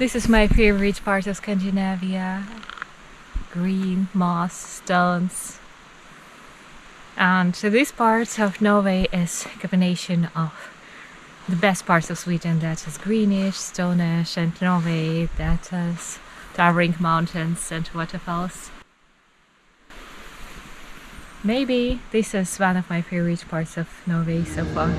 This is my favorite part of Scandinavia. Green, moss, stones. And this part of Norway is a combination of the best parts of Sweden, that is greenish, stonish, and Norway that has towering mountains and waterfalls. Maybe this is one of my favorite parts of Norway so far.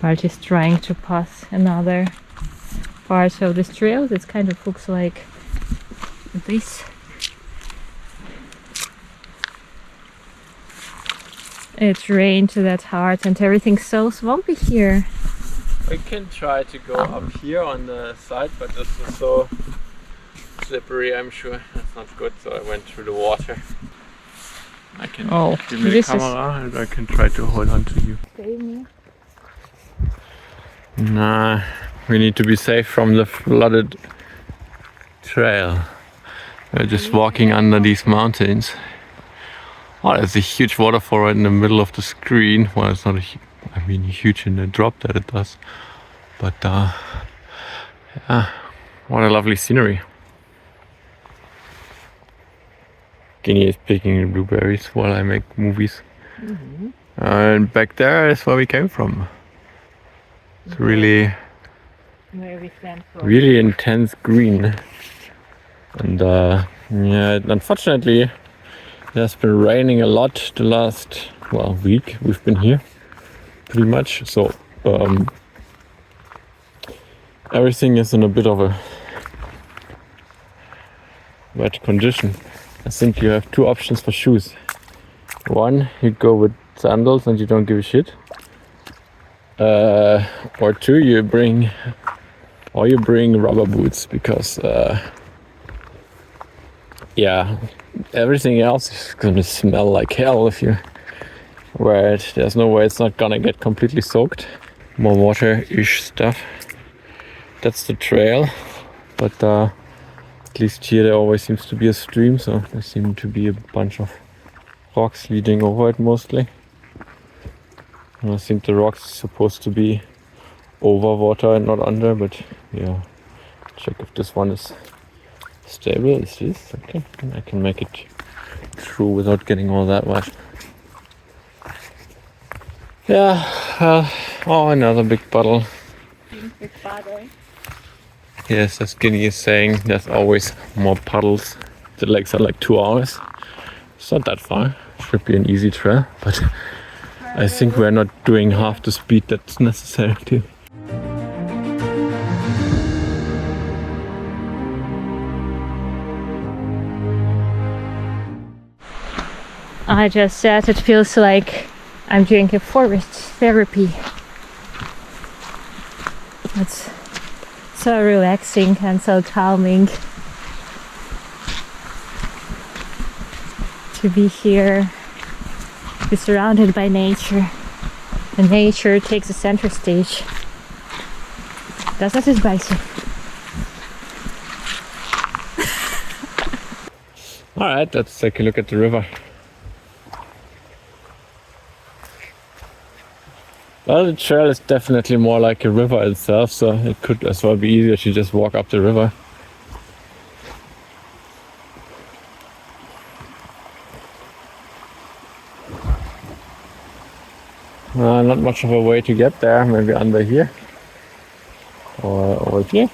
Bart is trying to pass another part of this trail. It kind of looks like this. It rained that hard and everything's so swampy here. We can try to go up here on the side, but this is so slippery, I'm sure. That's not good, so I went through the water. I can give me the camera and I can try to hold on to you. Nah, we need to be safe from the flooded trail. We're just walking under these mountains. Oh, there's a huge waterfall right in the middle of the screen. Well, it's not huge in the drop that it does. But yeah, what a lovely scenery. Guinea is picking the blueberries while I make movies. And back there is where we came from. It's really intense green. And yeah, unfortunately it has been raining a lot the last week we've been here, pretty much. So everything is in a bit of a wet condition. I think you have two options for shoes. One, you go with sandals and you don't give a shit. Or two, you bring rubber boots, because yeah, everything else is gonna smell like hell if you wear it. There's no way it's not gonna get completely soaked. More water-ish stuff. That's the trail, but at least here there always seems to be a stream, so there seem to be a bunch of rocks leading over it mostly. And I think the rocks are supposed to be over water and not under, but yeah, check if this one is stable. Is this okay? I can make it through without getting all that wet. Yeah, oh, another big puddle. Big puddle. Yes, as Guinea is saying, there's always more puddles. The legs are like 2 hours. It's not that far. Should be an easy trail, but I think we're not doing half the speed that's necessary to. I just said it feels like I'm doing a forest therapy. It's so relaxing and so calming to be here, be surrounded by nature, and nature takes the center stage. Does that is basic. Alright, let's take a look at the river. Well, the trail is definitely more like a river itself, so it could as well be easier to just walk up the river. Not much of a way to get there, maybe under here or over here.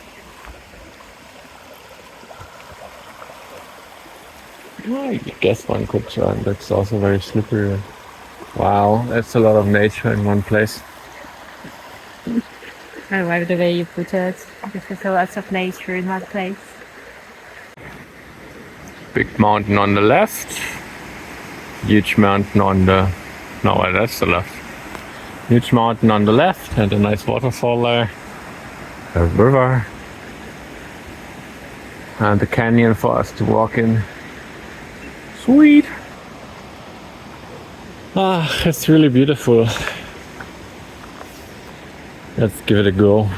I guess one could try. That's also very slippery. Wow, that's a lot of nature in one place. I like the way you put it. This is a lot of nature in one place. Big mountain on the left, huge mountain on the No, that's the left. Huge mountain on the left and a nice waterfall there. A river. And a canyon for us to walk in. Sweet! Ah, it's really beautiful. Let's give it a go.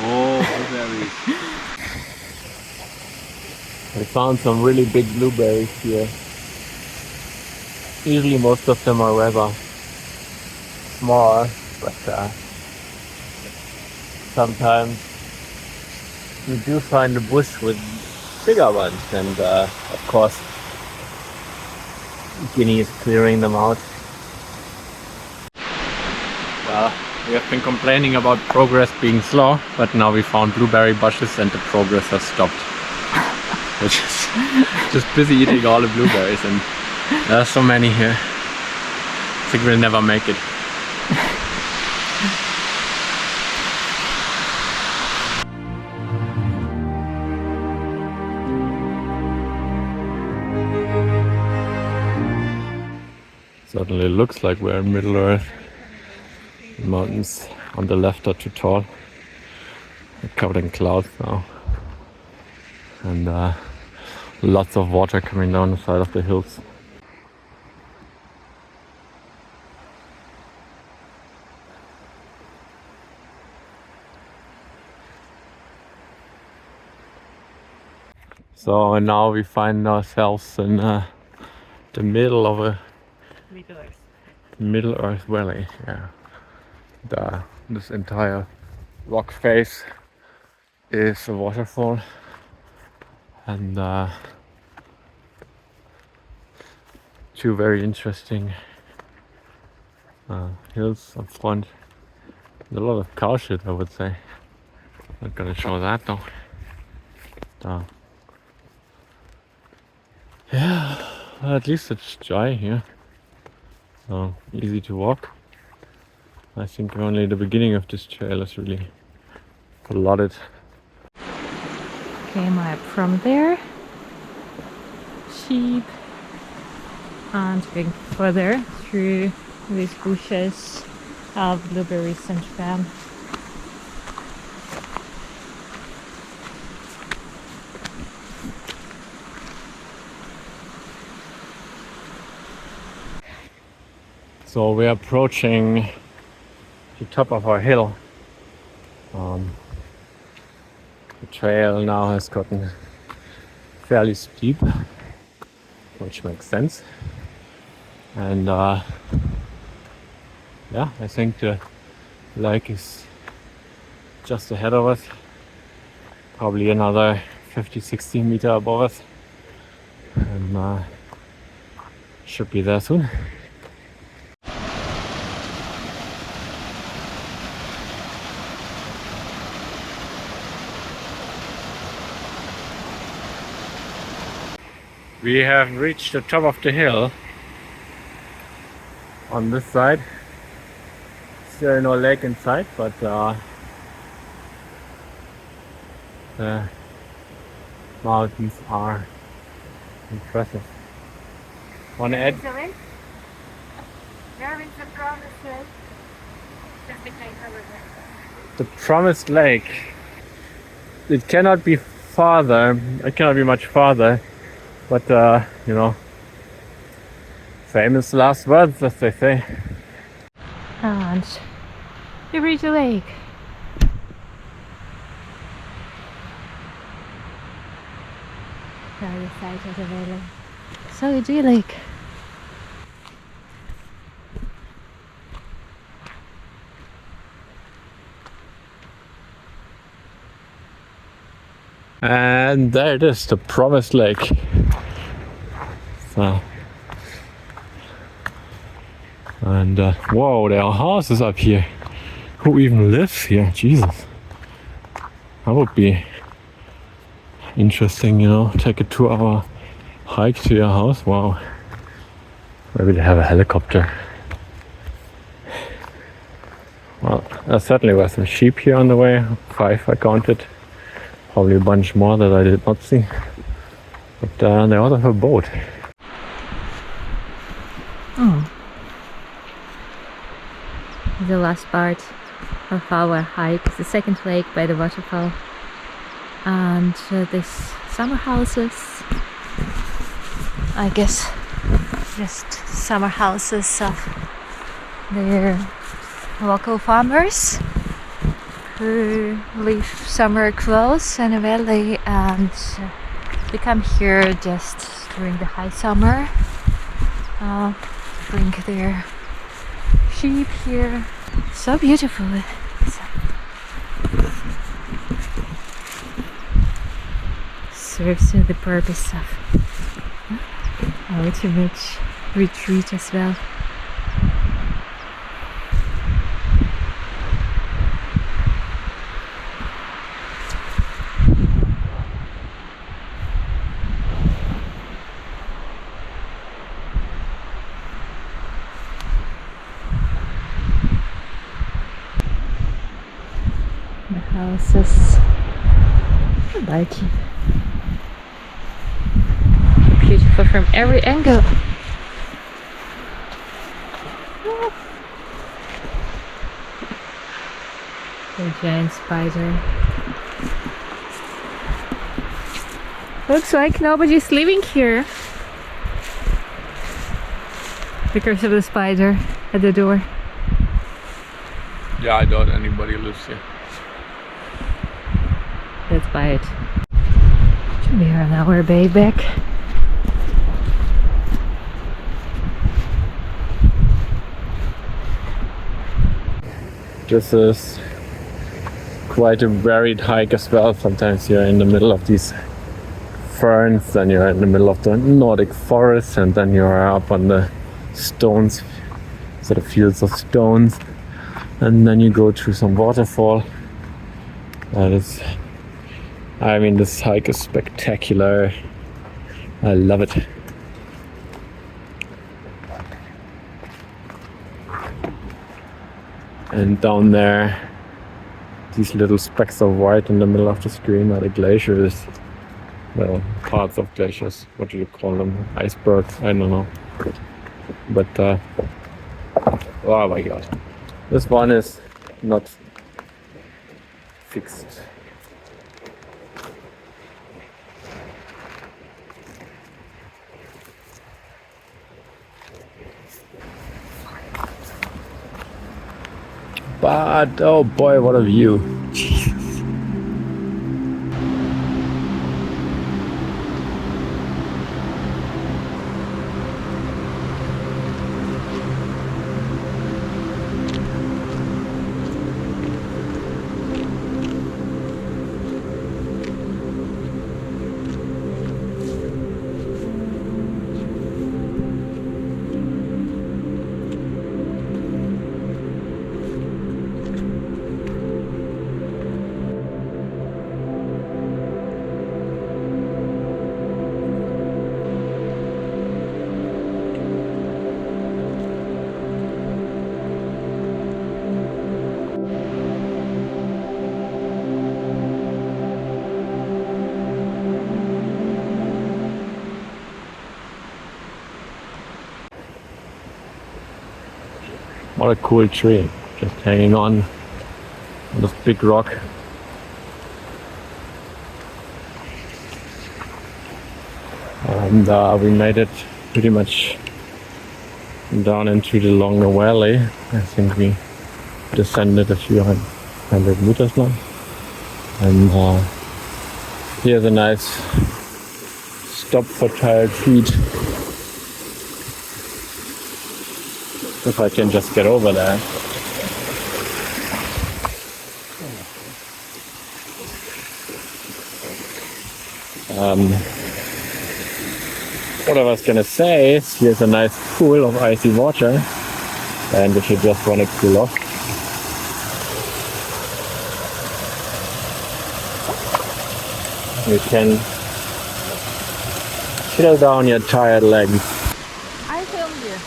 Oh, blueberries. I found some really big blueberries here. Usually most of them are rather small, but sometimes you do find a bush with bigger ones, and of course Guinea is clearing them out. Well, we have been complaining about progress being slow, but now we found blueberry bushes and the progress has stopped. We're just busy eating all the blueberries, and there are so many here. I think we'll never make it. Certainly looks like we're in Middle Earth. The mountains on the left are too tall. They're covered in clouds now. And lots of water coming down the side of the hills. So now we find ourselves in the middle of a Middle Earth Valley. Yeah. This entire rock face is a waterfall, and two very interesting hills up front. A lot of cow shit, I would say. Not gonna show that though. Yeah, well, at least it's dry here, so easy to walk. I think only the beginning of this trail is really flooded. Came up from there. Sheep. And going further through these bushes of blueberries and jam. So we're approaching the top of our hill. The trail now has gotten fairly steep, which makes sense. And yeah, I think the lake is just ahead of us, probably another 50-60 meters above us, and should be there soon. We have reached the top of the hill. On this side, still no lake in sight, but the mountains are impressive. Want to add? Where is the promised lake? The promised lake. It cannot be farther. It cannot be much farther. But you know, famous last words, as they say. And we reach the lake. There the side of the valley. So idyllic. And there it is, the promised lake. And whoa, there are houses up here. Who even lives here? Jesus. That would be interesting, you know, take a 2-hour hike to your house. Wow. Maybe they have a helicopter. Well, there certainly were some sheep here on the way. 5 I counted. Probably a bunch more that I did not see. But they also have a boat. Oh. The last part of our hike is the second lake by the waterfall. And these summer houses, I guess just summer houses of their local farmers who live somewhere close in a valley, and they come here just during the high summer, bring their sheep here. So beautiful. Serves the purpose of ultimate retreat as well. The houses, I like it. Beautiful from every angle. The giant spider. Looks like nobody's living here because of the spider at the door. Yeah, I doubt anybody lives here. Let's buy it. We are on our way back. This is quite a varied hike as well. Sometimes you're in the middle of these ferns, then you're in the middle of the Nordic forest, and then you're up on the stones, sort of fields of stones, and then you go through some waterfall. I mean, this hike is spectacular. I love it. And down there, these little specks of white in the middle of the screen are the glaciers. Well, parts of glaciers. What do you call them? Icebergs? I don't know. But, oh my god. This one is not fixed. But oh boy, what a view. Jesus. What a cool tree, just hanging on this big rock. And we made it pretty much down into the longer valley. I think we descended a few hundred meters now. And here's a nice stop for tired feet. If I can just get over there. What I was gonna say is here's a nice pool of icy water, and if you just want to cool off, you can chill down your tired legs. I film you.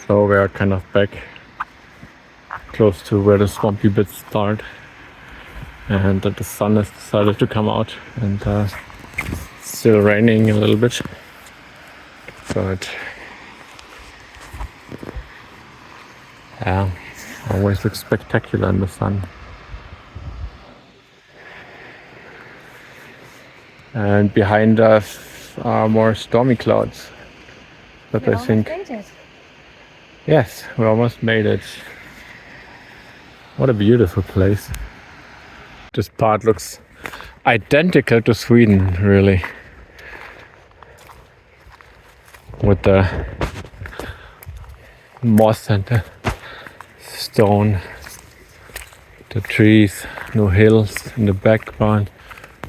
So we are kind of back close to where the swampy bits start, and that the sun has decided to come out, and it's still raining a little bit, but yeah, always looks spectacular in the sun. And behind us are more stormy clouds, but I think yes, we almost made it. What a beautiful place. This part looks identical to Sweden, really. With the moss and the stone, the trees, no hills in the background.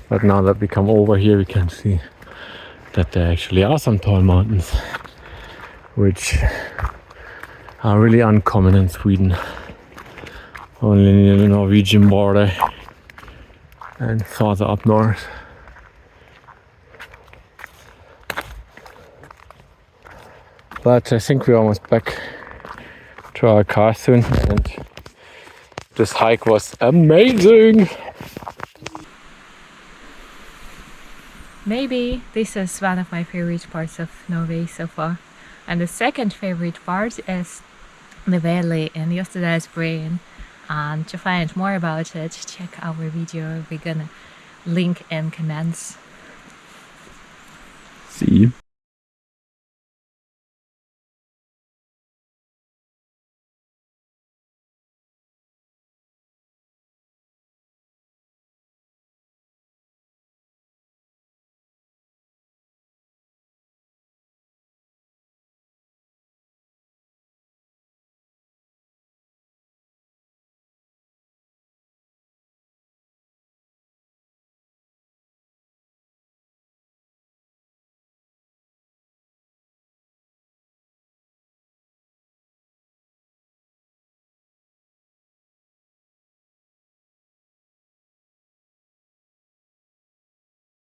But now that we come over here, we can see that there actually are some tall mountains, which are really uncommon in Sweden. Only near the Norwegian border and farther up north. But I think we're almost back to our car soon, and this hike was amazing! Maybe this is one of my favorite parts of Norway so far. And the second favorite part is the valley in yesterday's brain. And to find more about it, check our video. We're gonna link in comments. See you.